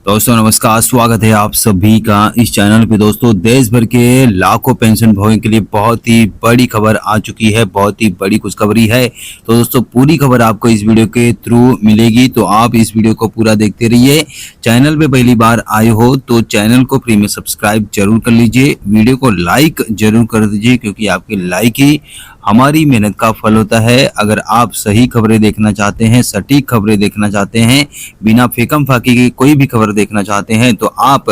दोस्तों नमस्कार, स्वागत है आप सभी का इस चैनल पे। दोस्तों देश भर के लाखों पेंशन भोगियों के लिए बहुत ही बड़ी खबर आ चुकी है, बहुत ही बड़ी खुशखबरी है। तो दोस्तों पूरी खबर आपको इस वीडियो के थ्रू मिलेगी, तो आप इस वीडियो को पूरा देखते रहिए। चैनल पे पहली बार आए हो तो चैनल को फ्री में सब्सक्राइब जरूर कर लीजिए, वीडियो को लाइक जरूर कर दीजिए, क्योंकि आपकी लाइक ही हमारी मेहनत का फल होता है। अगर आप सही खबरें देखना चाहते हैं, सटीक खबरें देखना चाहते हैं, बिना फेकम फाकी के कोई भी खबर देखना चाहते हैं, तो आप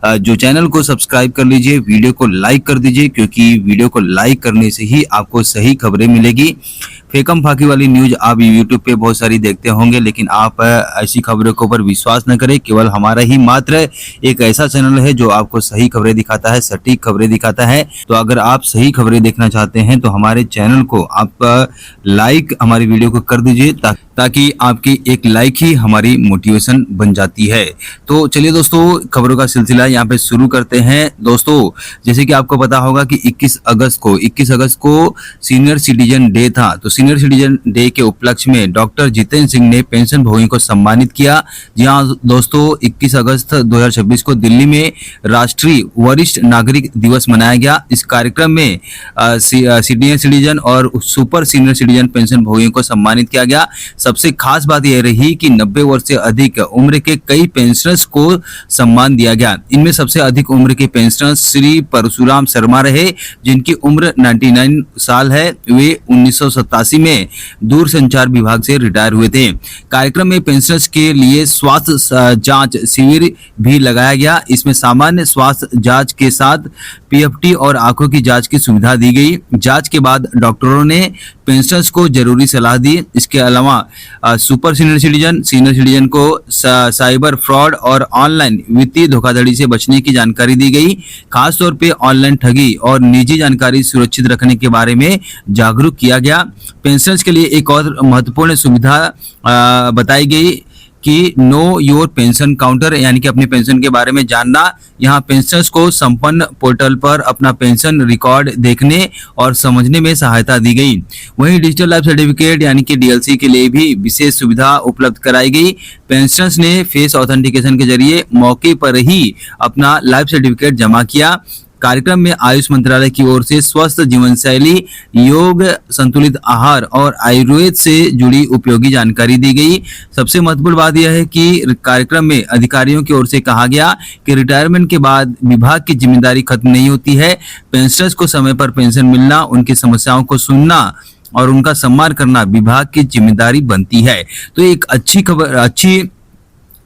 जो चैनल को सब्सक्राइब कर लीजिए, वीडियो को लाइक कर दीजिए, क्योंकि वीडियो को लाइक करने से ही आपको सही खबरें मिलेगी। फेकम फाकी वाली न्यूज आप यूट्यूब पे बहुत सारी देखते होंगे, लेकिन आप ऐसी खबरों के ऊपर विश्वास न करें। केवल हमारा ही मात्र एक ऐसा चैनल है जो आपको सही खबरें दिखाता है, सटीक खबरें दिखाता है। तो अगर आप सही खबरें देखना चाहते हैं तो हमारे चैनल को आप लाइक हमारी वीडियो को कर दीजिए, ताकि आपकी एक लाइक ही हमारी मोटिवेशन बन जाती है। तो चलिए दोस्तों खबरों का सिलसिला यहाँ पे शुरू करते हैं। दोस्तों जैसे कि आपको पता होगा कि 21 अगस्त को सीनियर सिटीजन डे था। तो सीनियर सिटीजन डे के उपलक्ष्य में डॉक्टर जितेंद्र सिंह ने पेंशन भोगियों को सम्मानित किया। जी हाँ दोस्तों, 21 अगस्त 2026 को दिल्ली में राष्ट्रीय वरिष्ठ नागरिक दिवस मनाया गया। इस कार्यक्रम में सीनियर सिटीजन और सुपर सीनियर सिटीजन पेंशन भोगियों को सम्मानित किया गया। सबसे खास बात यह रही कि 90 वर्ष से अधिक उम्र के कई पेंशनर्स को सम्मान दिया गया। इनमें सबसे अधिक उम्र के पेंशनर श्री परशुराम शर्मा रहे, जिनकी उम्र 99 साल है। वे 1987 में दूरसंचार विभाग से रिटायर हुए थे। कार्यक्रम में पेंशनर्स के लिए स्वास्थ्य जांच शिविर भी लगाया गया। इसमें सामान्य स्वास्थ्य जांच के साथ पीएफटी और आंखों की जांच की सुविधा दी गई। जांच के बाद डॉक्टरों ने पेंशनर्स को जरूरी सलाह दी। इसके अलावा सुपर सीनियर सिटीजन को साइबर फ्रॉड और ऑनलाइन वित्तीय धोखाधड़ी से बचने की जानकारी दी गई। खासतौर पे ऑनलाइन ठगी और निजी जानकारी सुरक्षित रखने के बारे में जागरूक किया गया। पेंशनर्स के लिए एक और महत्वपूर्ण सुविधा बताई गई कि नो योर पेंशन काउंटर, यानी कि अपने पेंशन के बारे में जानना। यहाँ पेंशनर्स को संपन्न पोर्टल पर अपना पेंशन रिकॉर्ड देखने और समझने में सहायता दी गई। वहीं डिजिटल लाइफ सर्टिफिकेट यानी कि डीएलसी के लिए भी विशेष सुविधा उपलब्ध कराई गई। पेंशनर्स ने फेस ऑथेंटिकेशन के जरिए मौके पर ही अपना लाइफ सर्टिफिकेट जमा किया। कार्यक्रम में आयुष मंत्रालय की ओर से स्वस्थ जीवन शैली, योग, संतुलित आहार और आयुर्वेद से जुड़ी उपयोगी जानकारी दी गई। सबसे महत्वपूर्ण बात यह है कि कार्यक्रम में अधिकारियों की ओर से कहा गया कि रिटायरमेंट के बाद विभाग की जिम्मेदारी खत्म नहीं होती है। पेंशनर्स को समय पर पेंशन मिलना, उनकी समस्याओं को सुनना और उनका सम्मान करना विभाग की जिम्मेदारी बनती है। तो एक अच्छी खबर, अच्छी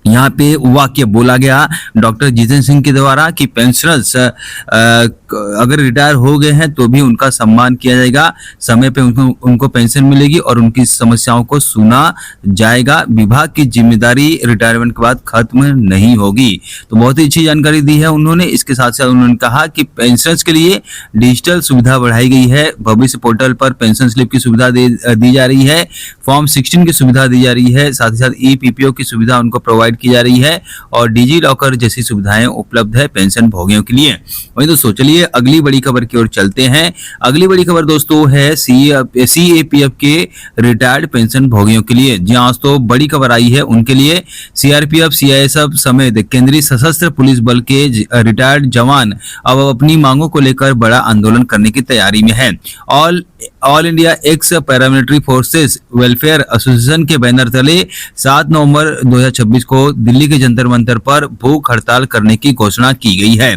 यहाँ पे वाक्य बोला गया डॉक्टर जितेंद्र सिंह के द्वारा कि पेंशनर्स अगर रिटायर हो गए हैं तो भी उनका सम्मान किया जाएगा, समय पे उनको पेंशन मिलेगी और उनकी समस्याओं को सुना जाएगा। विभाग की जिम्मेदारी रिटायरमेंट के बाद खत्म नहीं होगी। तो बहुत ही अच्छी जानकारी दी है उन्होंने। इसके साथ साथ उन्होंने कहा कि पेंशनर्स के लिए डिजिटल सुविधा बढ़ाई गई है। भविष्य पोर्टल पर पेंशन स्लिप की सुविधा दी जा रही है, फॉर्म 16 की सुविधा दी जा रही है, साथ ही साथ ईपीपीओ की सुविधा उनको प्रोवाइड की जा रही है और डिजी लॉकर जैसी सुविधाएं उपलब्ध है पेंशन भोगियों के लिए। वहीं दोस्तों चलिए अगली बड़ी खबर की ओर चलते हैं। अगली बड़ी खबर दोस्तों है सीएपीएफ के रिटायर्ड पेंशन भोगियों के लिए। जी हाँ दोस्तों, बड़ी खबर आई है उनके लिए। सीआरपीएफ, सीआईएसएफ समेत केंद्रीय सशस्त्र पुलिस बल के रिटायर्ड जवान अब अपनी मांगों को लेकर बड़ा आंदोलन करने की तैयारी में है। All India x paramilitary forces welfare association के बैनर तले 7 नवंबर 2026 को दिल्ली के जंतर मंतर पर भूख हड़ताल करने की घोषणा की गई है।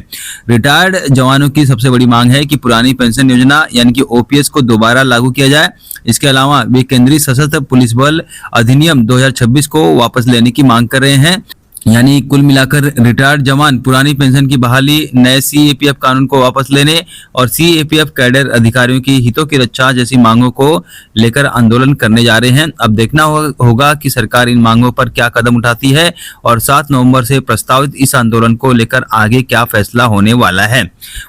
रिटायर्ड जवानों की सबसे बड़ी मांग है कि पुरानी पेंशन योजना यानी कि ओपीएस को दोबारा लागू किया जाए। इसके अलावा वे केंद्रीय सशस्त्र पुलिस बल अधिनियम 2026 को वापस लेने की मांग कर रहे हैं। यानी कुल मिलाकर रिटायर्ड जवान पुरानी पेंशन की बहाली, नए सीएपीएफ कानून को वापस लेने और सीएपीएफ कैडर अधिकारियों की हितों की रक्षा जैसी मांगों को लेकर आंदोलन करने जा रहे हैं। अब देखना होगा कि सरकार इन मांगों पर क्या कदम उठाती है और 7 नवंबर से प्रस्तावित इस आंदोलन को लेकर आगे क्या फैसला होने वाला है।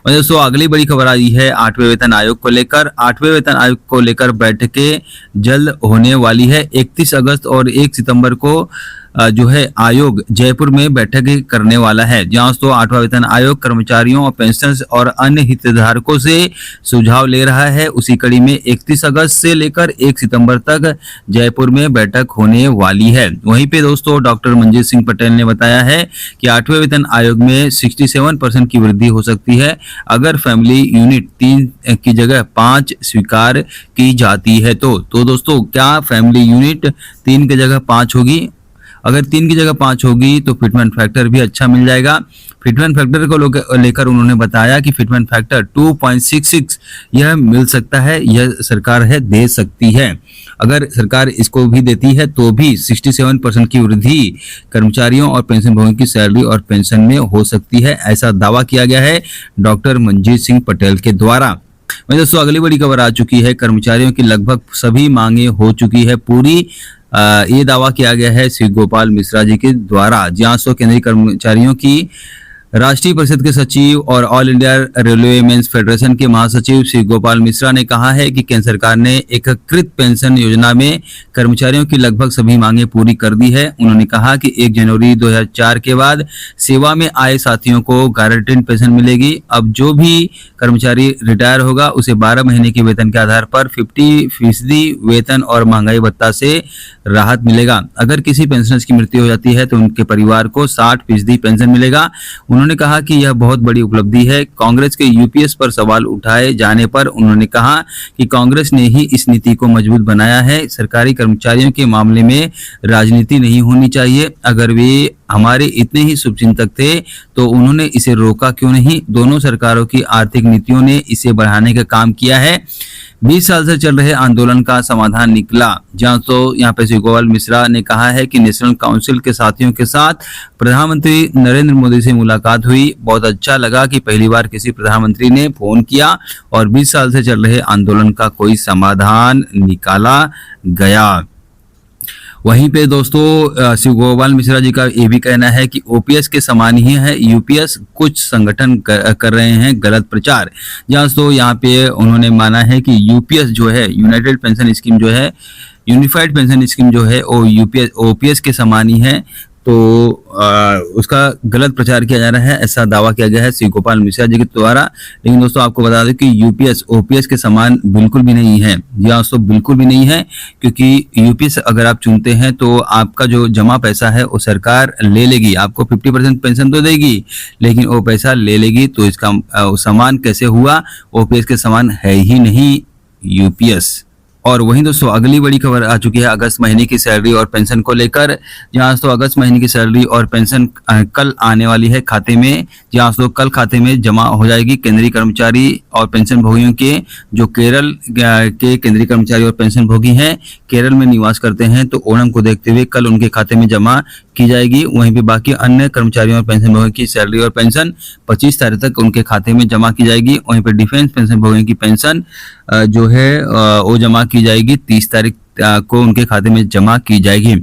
दोस्तों अगली बड़ी खबर आई है 8वें वेतन आयोग को लेकर। 8वें वेतन आयोग को लेकर बैठकें जल्द होने वाली है। 31 अगस्त और 1 सितंबर को जो है आयोग जयपुर में बैठक करने वाला है, जहां दोस्तों 8वां वेतन आयोग कर्मचारियों और पेंशनर्स और अन्य हितधारकों से सुझाव ले रहा है। उसी कड़ी में 31 अगस्त से लेकर 1 सितंबर तक जयपुर में बैठक होने वाली है। वहीं पे दोस्तों डॉक्टर मंजीत सिंह पटेल ने बताया है कि 8वें वेतन आयोग में 67% की वृद्धि हो सकती है अगर फैमिली यूनिट 3 की जगह 5 स्वीकार की जाती है। तो दोस्तों क्या फैमिली यूनिट 3 की जगह 5 होगी? अगर 3 की जगह 5 होगी तो फिटमेंट फैक्टर भी अच्छा मिल जाएगा। फिटमेंट फैक्टर को लेकर उन्होंने बताया कि फिटमेंट फैक्टर 2.66 यह मिल सकता है, यह सरकार है दे सकती है। अगर सरकार इसको भी देती है तो भी 67% की वृद्धि कर्मचारियों और पेंशनभोगियों की सैलरी और पेंशन में हो सकती है, ऐसा दावा किया गया है डॉक्टर मंजीत सिंह पटेल के द्वारा। वहीं दोस्तों अगली बड़ी खबर आ चुकी है, कर्मचारियों की लगभग सभी मांगे हो चुकी है पूरी। ये दावा किया गया है श्री गोपाल मिश्रा जी के द्वारा, जहां सो केंद्रीय कर्मचारियों की राष्ट्रीय परिषद के सचिव और All India Railway Men's Federation के महासचिव श्री गोपाल मिश्रा ने कहा है कि केंद्र सरकार ने एकीकृत पेंशन योजना में कर्मचारियों की लगभग सभी मांगे पूरी कर दी है। उन्होंने कहा कि 1 जनवरी 2004 के बाद सेवा में आए साथियों को गारंटीड पेंशन मिलेगी। अब जो भी कर्मचारी रिटायर होगा उसे 12 महीने के वेतन के आधार पर 50% वेतन और महंगाई भत्ता से राहत मिलेगा। अगर किसी पेंशनर्स की मृत्यु हो जाती है तो उनके परिवार को 60% पेंशन मिलेगा। उन्होंने कहा कि यह बहुत बड़ी उपलब्धि है। कांग्रेस के यूपीएस पर सवाल उठाए जाने पर उन्होंने कहा कि कांग्रेस ने ही इस नीति को मजबूत बनाया है। सरकारी कर्मचारियों के मामले में राजनीति नहीं होनी चाहिए। अगर वे हमारे इतने ही शुभचिंतक थे तो उन्होंने इसे रोका क्यों नहीं? दोनों सरकारों की आर्थिक नीतियों ने इसे बढ़ाने का काम किया है। 20 साल से चल रहे आंदोलन का समाधान निकला। जहां तो यहाँ पे श्री गोपाल मिश्रा ने कहा है कि नेशनल काउंसिल के साथियों के साथ प्रधानमंत्री नरेंद्र मोदी से मुलाकात हुई। बहुत अच्छा लगा कि पहली बार किसी प्रधानमंत्री ने फोन किया और 20 साल से चल रहे आंदोलन का कोई समाधान निकाला गया। वहीं पे दोस्तों श्री गोपाल मिश्रा जी का ये भी कहना है कि ओपीएस के समान ही है यूपीएस, कुछ संगठन कर रहे हैं गलत प्रचार। जहां तो यहाँ पे उन्होंने माना है कि यूपीएस जो है यूनाइटेड पेंशन स्कीम जो है, यूनिफाइड पेंशन स्कीम जो है वो यूपीएस ओपीएस के समान ही है, तो उसका गलत प्रचार किया जा रहा है, ऐसा दावा किया गया है श्री गोपाल मिश्रा जी के द्वारा। लेकिन दोस्तों आपको बता दें कि यूपीएस ओपीएस के समान बिल्कुल भी नहीं है। जी दोस्तों बिल्कुल भी नहीं है, क्योंकि यूपीएस अगर आप चुनते हैं तो आपका जो जमा पैसा है वो सरकार ले लेगी। आपको 50% पेंशन तो देगी लेकिन वो पैसा ले लेगी। तो इसका समान कैसे हुआ? ओपीएस के समान है ही नहीं यूपीएस। और वहीं दोस्तों अगली बड़ी खबर आ चुकी है अगस्त महीने की सैलरी और पेंशन को लेकर। जहां दोस्तों अगस्त महीने की सैलरी और पेंशन कल आने वाली है खाते में। जहां दोस्तों कल खाते में जमा हो जाएगी। केंद्रीय कर्मचारी और पेंशन भोगियों के जो केरल के केंद्रीय कर्मचारी और पेंशन भोगी हैं, केरल में निवास करते हैं, तो ओणम को देखते हुए कल उनके खाते में जमा की जाएगी। वहीं पे बाकी अन्य कर्मचारियों और पेंशन भोगियों की सैलरी और पेंशन 25 तारीख तक उनके खाते में जमा की जाएगी। वहीं पे डिफेंस पेंशन भोगियों की पेंशन जो है वो जमा की जाएगी 30 तारीख को उनके खाते में जमा की जाएगी।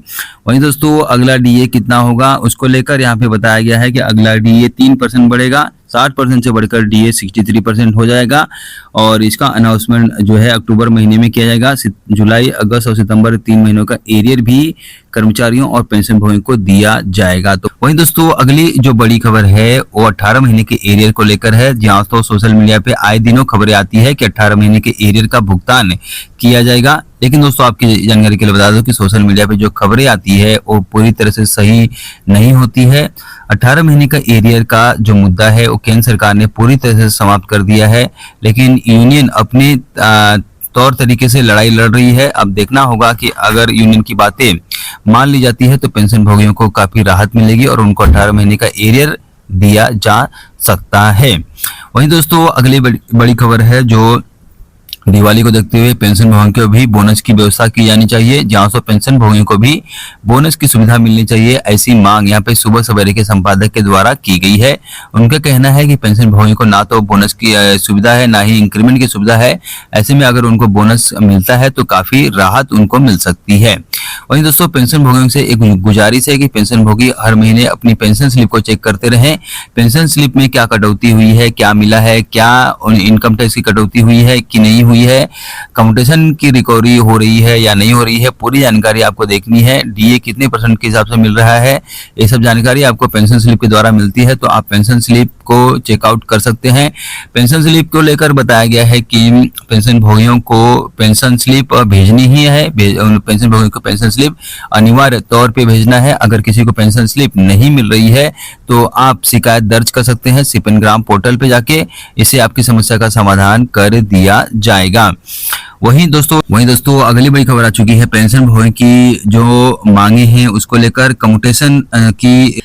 वहीं दोस्तों अगला डीए कितना होगा उसको लेकर यहाँ पे बताया गया है कि अगला डीए 3% बढ़ेगा। 60% से बढ़कर डीए 63% हो जाएगा और इसका अनाउंसमेंट जो है अक्टूबर महीने में किया जाएगा। जुलाई, अगस्त और सितंबर 3 महीनों का एरियर भी कर्मचारियों और पेंशन भोगियों को दिया जाएगा। तो वहीं दोस्तों अगली जो बड़ी खबर है वो 18 महीने के एरियर को लेकर है। जहां तो सोशल मीडिया पे आए दिनों खबरें आती है कि 18 महीने के एरियर का भुगतान किया जाएगा। लेकिन दोस्तों आपकी जानकारी के लिए बता दो कि सोशल मीडिया पे जो खबरें आती है वो पूरी तरह से सही नहीं होती है। 18 महीने का एरियर का जो मुद्दा है वो केंद्र सरकार ने पूरी तरह से समाप्त कर दिया है, लेकिन यूनियन अपने तौर तरीके से लड़ाई लड़ रही है। अब देखना होगा कि अगर यूनियन की बातें मान ली जाती है तो पेंशन भोगियों को काफी राहत मिलेगी और उनको 18 महीने का एरियर दिया जा सकता है। वहीं दोस्तों अगली बड़ी खबर है जो दिवाली को देखते हुए पेंशन भोगियों को भी बोनस की व्यवस्था की जानी चाहिए। जहां से पेंशन भोगियों को भी बोनस की सुविधा मिलनी चाहिए, ऐसी मांग यहाँ पे सुबह सवेरे के संपादक के द्वारा की गई है। उनका कहना है कि पेंशन भोगियों को ना तो बोनस की सुविधा है ना ही इंक्रीमेंट की सुविधा है। ऐसे में अगर उनको बोनस मिलता है तो काफी राहत उनको मिल सकती है। वहीं दोस्तों पेंशन भोगियों से एक गुजारिश है कि पेंशन भोगी हर महीने अपनी पेंशन स्लिप को चेक करते रहें। पेंशन स्लिप में क्या कटौती हुई है, क्या मिला है, क्या इनकम टैक्स की कटौती हुई है कि नहीं हुई हुई है, कम्यूटेशन की रिकवरी हो रही है या नहीं हो रही है, पूरी जानकारी आपको देखनी है। डीए कितने % के हिसाब से मिल रहा है, ये सब जानकारी आपको पेंशन स्लिप के द्वारा मिलती है। तो आप पेंशन स्लिप को चेकआउट कर सकते हैं। पेंशन स्लिप को लेकर बताया गया है कि पेंशन भोगियों को पेंशन स्लिप भेजनी ही है। पेंशन भोगियों को पेंशन स्लिप अनिवार्य तौर पे भेजना है। अगर किसी को पेंशन स्लिप नहीं मिल रही है तो आप शिकायत दर्ज कर सकते हैं सिपन ग्राम पोर्टल पे जाके। इससे आपकी समस्या का समाधान कर दिया जाएगा। वहीं दोस्तों अगली बड़ी खबर आ चुकी है। पेंशन भोगी की जो मांगे हैं उसको लेकर कम्यूटेशन की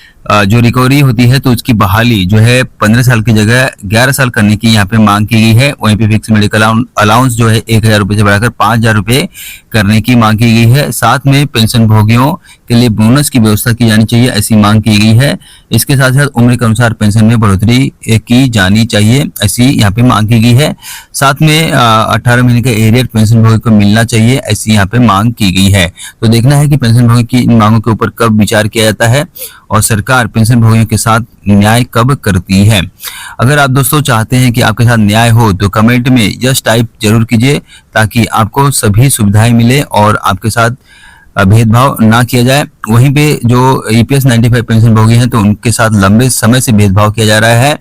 जो रिकवरी होती है तो उसकी बहाली जो है 15 साल की जगह 11 साल करने की यहाँ पे मांग की गई है। वहीं पे फिक्स मेडिकल अलाउंस जो है 1000 रुपए से बढ़ाकर 5000 रुपए करने की मांग की गई है। साथ में पेंशन भोगियों के लिए बोनस की व्यवस्था की जानी चाहिए, ऐसी मांग की गई है। इसके साथ साथ उम्र के अनुसार पेंशन में बढ़ोतरी की जानी चाहिए, ऐसी यहाँ पे मांग की गई है। साथ में 18 महीने का एरियर पेंशन भोगी को मिलना चाहिए, ऐसी यहाँ पे मांग की गई है। तो देखना है कि पेंशन भोगी की इन मांगों के ऊपर कब विचार किया जाता है और सरकार पेंशन भोगियों के साथ न्याय कब करती है। अगर आप दोस्तों चाहते हैं कि आपके साथ न्याय हो तो कमेंट में यस टाइप जरूर कीजिए, ताकि आपको सभी सुविधाएं मिले और आपके साथ भेदभाव ना किया जाए। वहीं पे जो EPS 95 पेंशन भोगी हैं तो उनके साथ लंबे समय से भेदभाव किया जा रहा है।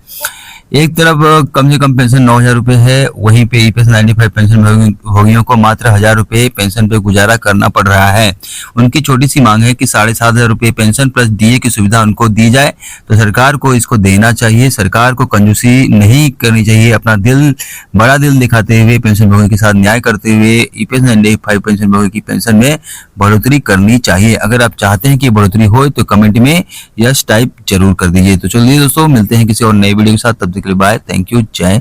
एक तरफ कम से कम पेंशन 9000 रुपए है, वहीं पे EPS 95 पेंशन भोगियों को मात्र 1000 रुपए पेंशन पे गुजारा करना पड़ रहा है। उनकी छोटी सी मांग है कि 7500 रुपए पेंशन प्लस DA की सुविधा उनको दी जाए। तो सरकार को इसको देना चाहिए। सरकार को कंजूसी नहीं करनी चाहिए, अपना बड़ा दिल दिखाते हुए पेंशन भोगी के साथ न्याय करते हुए EPS 95 पेंशन भोगी की पेंशन में बढ़ोतरी करनी चाहिए। अगर आप चाहते हैं कि बढ़ोतरी हो तो कमेंट में यस टाइप जरूर कर दीजिए। तो चलिए दोस्तों, मिलते हैं किसी और नई वीडियो के साथ, तब तक के लिए बाय, थैंक यू, जय